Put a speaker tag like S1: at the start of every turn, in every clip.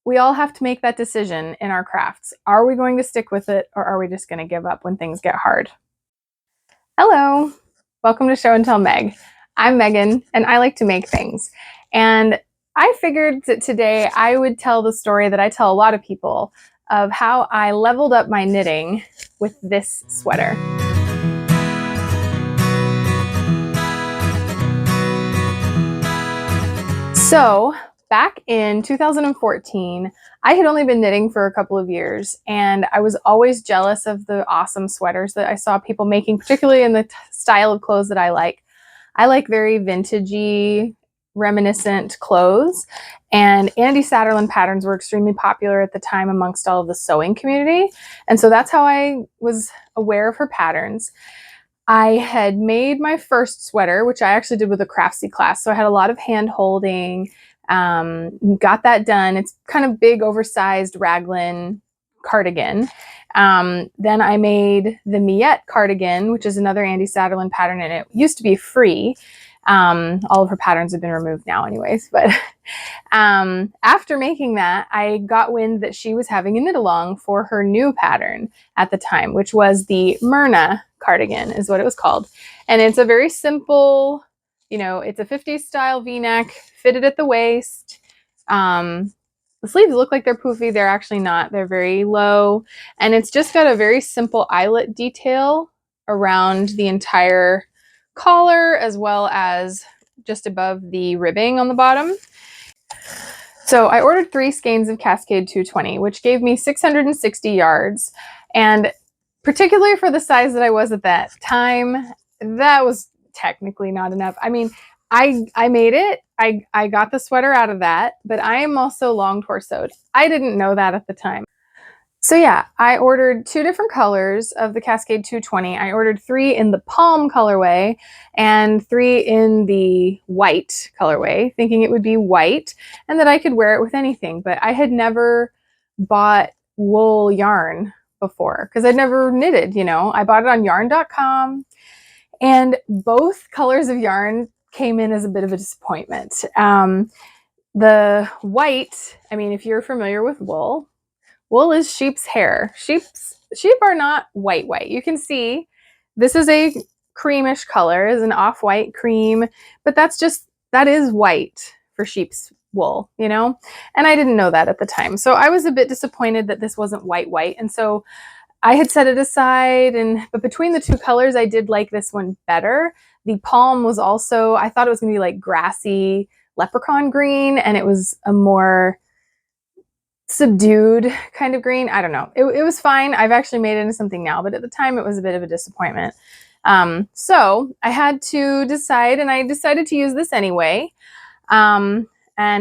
S1: we all have to make that decision in our crafts. Are we going to stick with it, or are we just going to give up when things get hard? Hello, welcome to Show and Tell Meg. I'm Megan, and I like to make things. And I figured that today I would tell the story that I tell a lot of people of how I leveled up my knitting with this sweater. So back in 2014, I had only been knitting for a couple of years, and I was always jealous of the awesome sweaters that I saw people making, particularly in the style of clothes that I like. I like very vintagey, reminiscent clothes, and Andi Satterlund patterns were extremely popular at the time amongst all of the sewing community, and so that's how I was aware of her patterns. I had made my first sweater, which I actually did with a Craftsy class. So I had a lot of hand holding, got that done. It's kind of big, oversized raglan cardigan. Then I made the Miette cardigan, which is another Andi Satterlund pattern, and it used to be free. All of her patterns have been removed now anyways, but after making that, I got wind that she was having a knit along for her new pattern at the time, which was the Myrna cardigan is what it was called. And it's a very simple, it's a 50s style v-neck, fitted at the waist. The sleeves look like they're poofy. They're actually not. They're very low. And it's just got a very simple eyelet detail around the entire collar, as well as just above the ribbing on the bottom. So I ordered 3 skeins of Cascade 220, which gave me 660 yards. And particularly for the size that I was at that time, that was technically not enough. I mean, I made it. I got the sweater out of that, but I am also long torsoed. I didn't know that at the time. So yeah, I ordered 2 different colors of the Cascade 220. I ordered 3 in the palm colorway and 3 in the white colorway, thinking it would be white and that I could wear it with anything. But I had never bought wool yarn before because I'd never knitted, I bought it on yarn.com, and both colors of yarn came in as a bit of a disappointment. The white, I mean, if you're familiar with wool is sheep's hair. Sheep are not white. You can see this is a creamish color, is an off-white cream, but that is white for sheep's wool, And I didn't know that at the time. So I was a bit disappointed that this wasn't white. And so I had set it aside, but between the 2 colors, I did like this one better. The palm was also, I thought it was gonna be like grassy leprechaun green, and it was a more subdued kind of green. I don't know. It was fine. I've actually made it into something now, but at the time it was a bit of a disappointment. So I had to decide, and I decided to use this anyway. And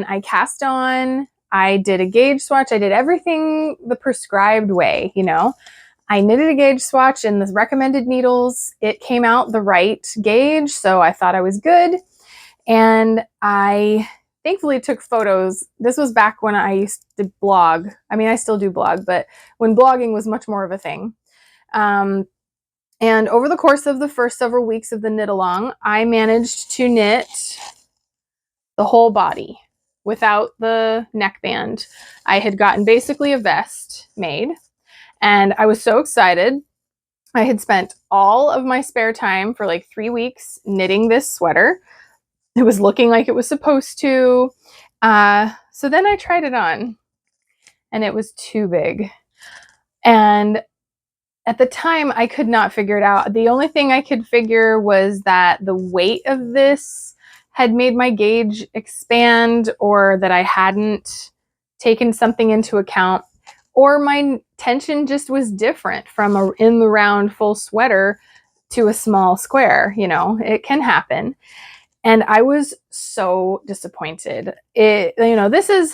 S1: I cast on, I did a gauge swatch. I did everything the prescribed way, I knitted a gauge swatch in the recommended needles. It came out the right gauge, so I thought I was good. And I thankfully took photos. This was back when I used to blog. I mean, I still do blog, but when blogging was much more of a thing. And over the course of the first several weeks of the knit along, I managed to knit the whole body without the neckband. I had gotten basically a vest made, and I was so excited. I had spent all of my spare time for like 3 weeks knitting this sweater. It was looking like it was supposed to. So then I tried it on, and it was too big. And at the time, I could not figure it out. The only thing I could figure was that the weight of this had made my gauge expand, or that I hadn't taken something into account, or my tension just was different from a in the round full sweater to a small square. It can happen. And I was so disappointed. There's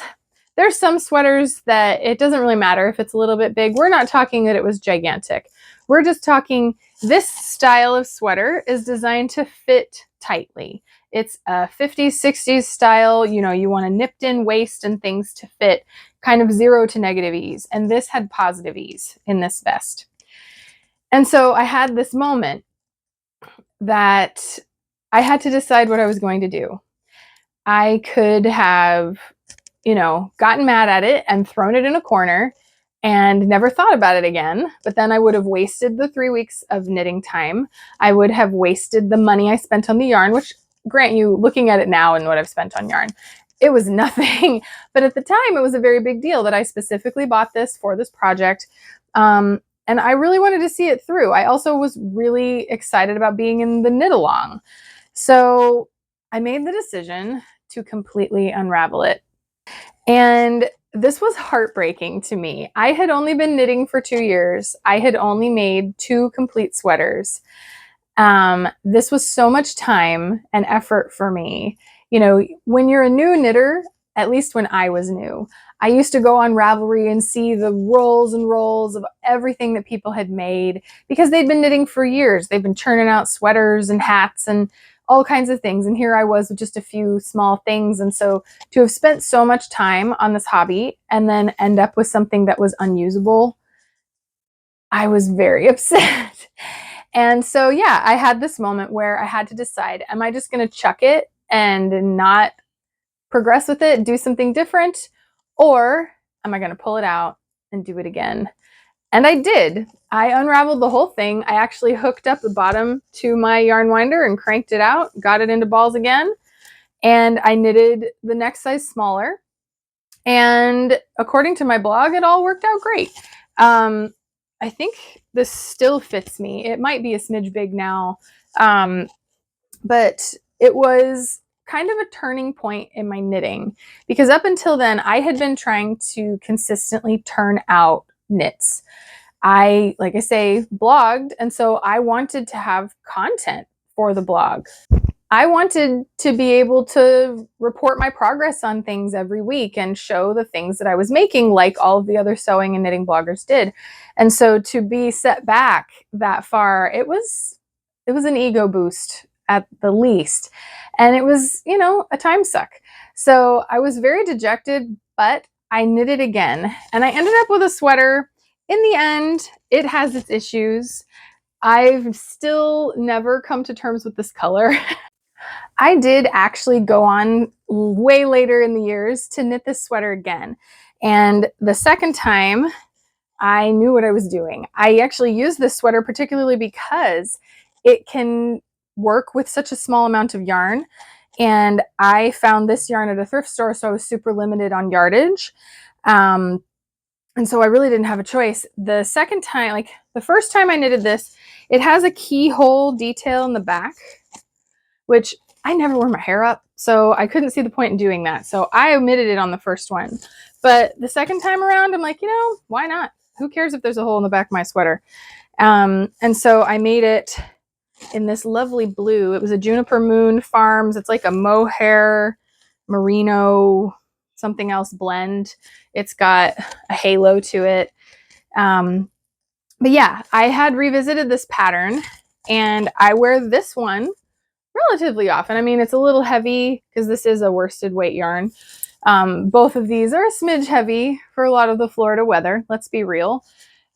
S1: some sweaters that it doesn't really matter if it's a little bit big. We're not talking that it was gigantic. We're just talking this style of sweater is designed to fit tightly. It's a 50s, 60s style. You want a nipped in waist and things to fit kind of 0 to negative ease. And this had positive ease in this vest. And so I had this moment that I had to decide what I was going to do. I could have gotten mad at it and thrown it in a corner and never thought about it again. But then I would have wasted the 3 weeks of knitting time. I would have wasted the money I spent on the yarn, which, grant you, looking at it now and what I've spent on yarn, it was nothing. But at the time, it was a very big deal that I specifically bought this for this project. And I really wanted to see it through. I also was really excited about being in the knit along. So I made the decision to completely unravel it. And this was heartbreaking to me. I had only been knitting for 2 years. I had only made 2 complete sweaters. This was so much time and effort for me. When you're a new knitter, at least when I was new, I used to go on Ravelry and see the rolls and rolls of everything that people had made because they'd been knitting for years. They've been churning out sweaters and hats and all kinds of things. And here I was with just a few small things. And so to have spent so much time on this hobby and then end up with something that was unusable, I was very upset. And so, yeah, I had this moment where I had to decide, am I just going to chuck it and not progress with it, do something different, or am I going to pull it out and do it again? And I did. I unraveled the whole thing. I actually hooked up the bottom to my yarn winder and cranked it out, got it into balls again, and I knitted the next size smaller. And according to my blog, it all worked out great. I think this still fits me. It might be a smidge big now, but it was kind of a turning point in my knitting because up until then, I had been trying to consistently turn out knits. I, like I say, blogged, and so I wanted to have content for the blog. I wanted to be able to report my progress on things every week and show the things that I was making like all of the other sewing and knitting bloggers did. And so to be set back that far, it was an ego boost at the least. And it was, a time suck. So I was very dejected, but I knitted again. And I ended up with a sweater. In the end, it has its issues. I've still never come to terms with this color. I did actually go on way later in the years to knit this sweater again. And the second time, I knew what I was doing. I actually used this sweater particularly because it can work with such a small amount of yarn. And I found this yarn at a thrift store, so I was super limited on yardage. And so I really didn't have a choice. The second time, the first time I knitted this, it has a keyhole detail in the back, which I never wear my hair up, so I couldn't see the point in doing that. So I omitted it on the first one. But the second time around, I'm like, why not? Who cares if there's a hole in the back of my sweater? And so I made it in this lovely blue. It was a Juniper Moon Farms. It's like a mohair, merino, something else blend. It's got a halo to it. But yeah, I had revisited this pattern and I wear this one relatively often. I mean, it's a little heavy because this is a worsted weight yarn. Both of these are a smidge heavy for a lot of the Florida weather, let's be real.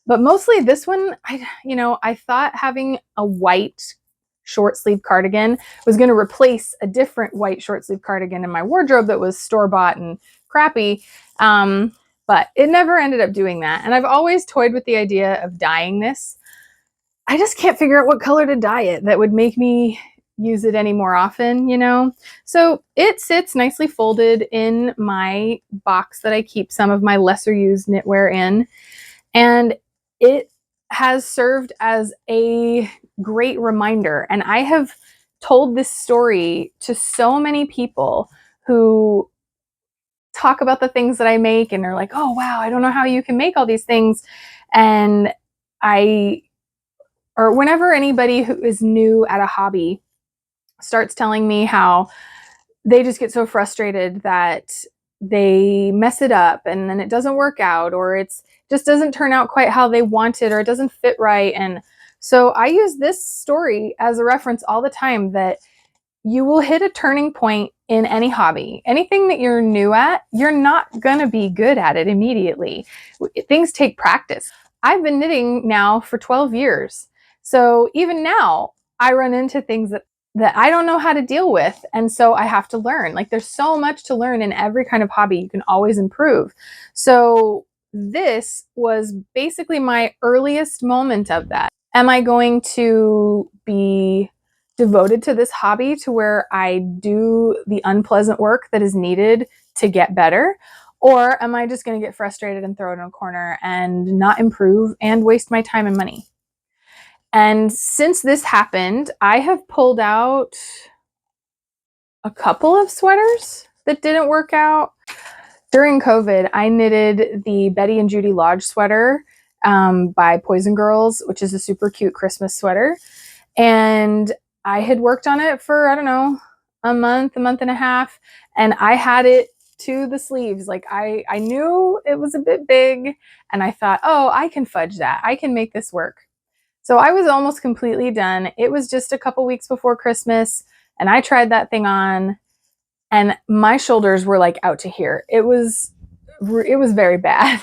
S1: But mostly this one, I thought having a white short sleeve cardigan was going to replace a different white short sleeve cardigan in my wardrobe that was store-bought and crappy. But it never ended up doing that. And I've always toyed with the idea of dyeing this. I just can't figure out what color to dye it that would make me use it any more often, So it sits nicely folded in my box that I keep some of my lesser used knitwear in. And it has served as a great reminder. And I have told this story to so many people who talk about the things that I make and they're like, oh, wow, I don't know how you can make all these things. And or whenever anybody who is new at a hobby starts telling me how they just get so frustrated that they mess it up and then it doesn't work out, or it's just doesn't turn out quite how they want it, or it doesn't fit right. And so I use this story as a reference all the time that you will hit a turning point in any hobby. Anything that you're new at, you're not going to be good at it immediately. Things take practice. I've been knitting now for 12 years. So even now, I run into things that that I don't know how to deal with. And so I have to learn. Like, there's so much to learn in every kind of hobby. You can always improve. So this was basically my earliest moment of that. Am I going to be devoted to this hobby to where I do the unpleasant work that is needed to get better? Or am I just going to get frustrated and throw it in a corner and not improve and waste my time and money? And since this happened, I have pulled out a couple of sweaters that didn't work out. During COVID, I knitted the Betty and Judy Lodge sweater by Poison Girls, which is a super cute Christmas sweater. And I had worked on it for, I don't know, a month and a half. And I had it to the sleeves. Like, I knew it was a bit big. And I thought, oh, I can fudge that. I can make this work. So I was almost completely done. It was just a couple weeks before Christmas, and I tried that thing on, and my shoulders were like out to here. It was very bad.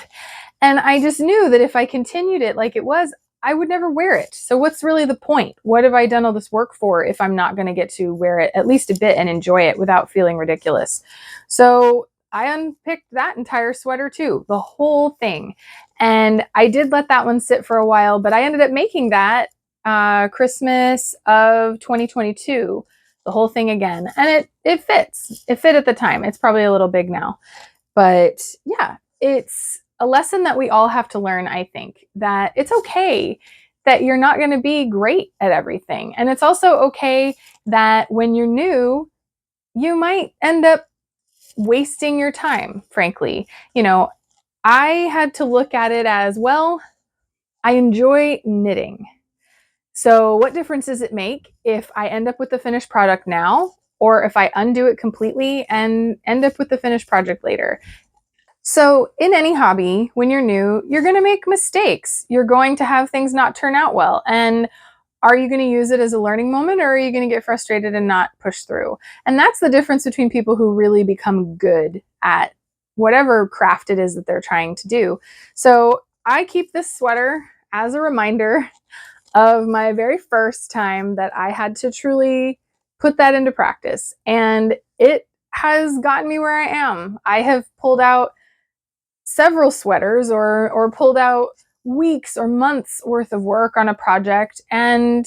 S1: And I just knew that if I continued it like it was, I would never wear it. So what's really the point? What have I done all this work for if I'm not going to get to wear it at least a bit and enjoy it without feeling ridiculous? So I unpicked that entire sweater too, the whole thing. And I did let that one sit for a while, but I ended up making that Christmas of 2022, the whole thing again. And it fits. It fit at the time. It's probably a little big now. But yeah, it's a lesson that we all have to learn, I think, that it's okay that you're not going to be great at everything. And it's also okay that when you're new, you might end up wasting your time, frankly. You know, I had to look at it as, well, I enjoy knitting. So what difference does it make if I end up with the finished product now, or if I undo it completely and end up with the finished project later? So in any hobby, when you're new, you're going to make mistakes. You're going to have things not turn out well. And are you going to use it as a learning moment, or are you going to get frustrated and not push through? And that's the difference between people who really become good at whatever craft it is that they're trying to do. So I keep this sweater as a reminder of my very first time that I had to truly put that into practice. And it has gotten me where I am. I have pulled out several sweaters or pulled out weeks or months worth of work on a project, and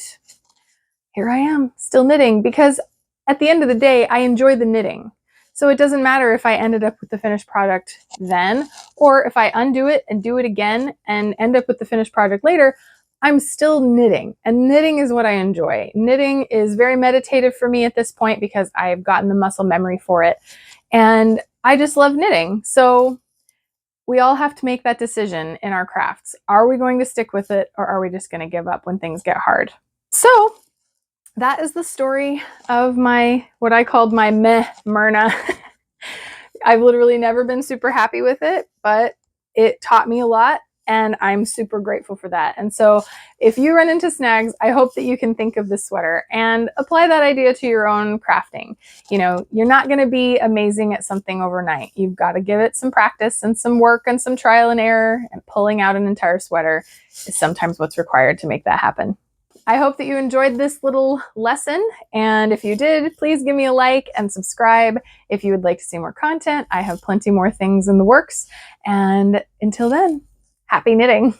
S1: here I am still knitting, because at the end of the day, I enjoy the knitting. So it doesn't matter if I ended up with the finished product then, or if I undo it and do it again and end up with the finished project later, I'm still knitting. And knitting is what I enjoy. Knitting is very meditative for me at this point because I've gotten the muscle memory for it. And I just love knitting. So we all have to make that decision in our crafts. Are we going to stick with it, or are we just going to give up when things get hard? So that is the story of what I called my meh Myrna. I've literally never been super happy with it, but it taught me a lot, and I'm super grateful for that. And so if you run into snags, I hope that you can think of this sweater and apply that idea to your own crafting. You know, you're not going to be amazing at something overnight. You've got to give it some practice and some work and some trial and error, and pulling out an entire sweater is sometimes what's required to make that happen. I hope that you enjoyed this little lesson, and if you did, please give me a like and subscribe. If you would like to see more content, I have plenty more things in the works. And until then, happy knitting!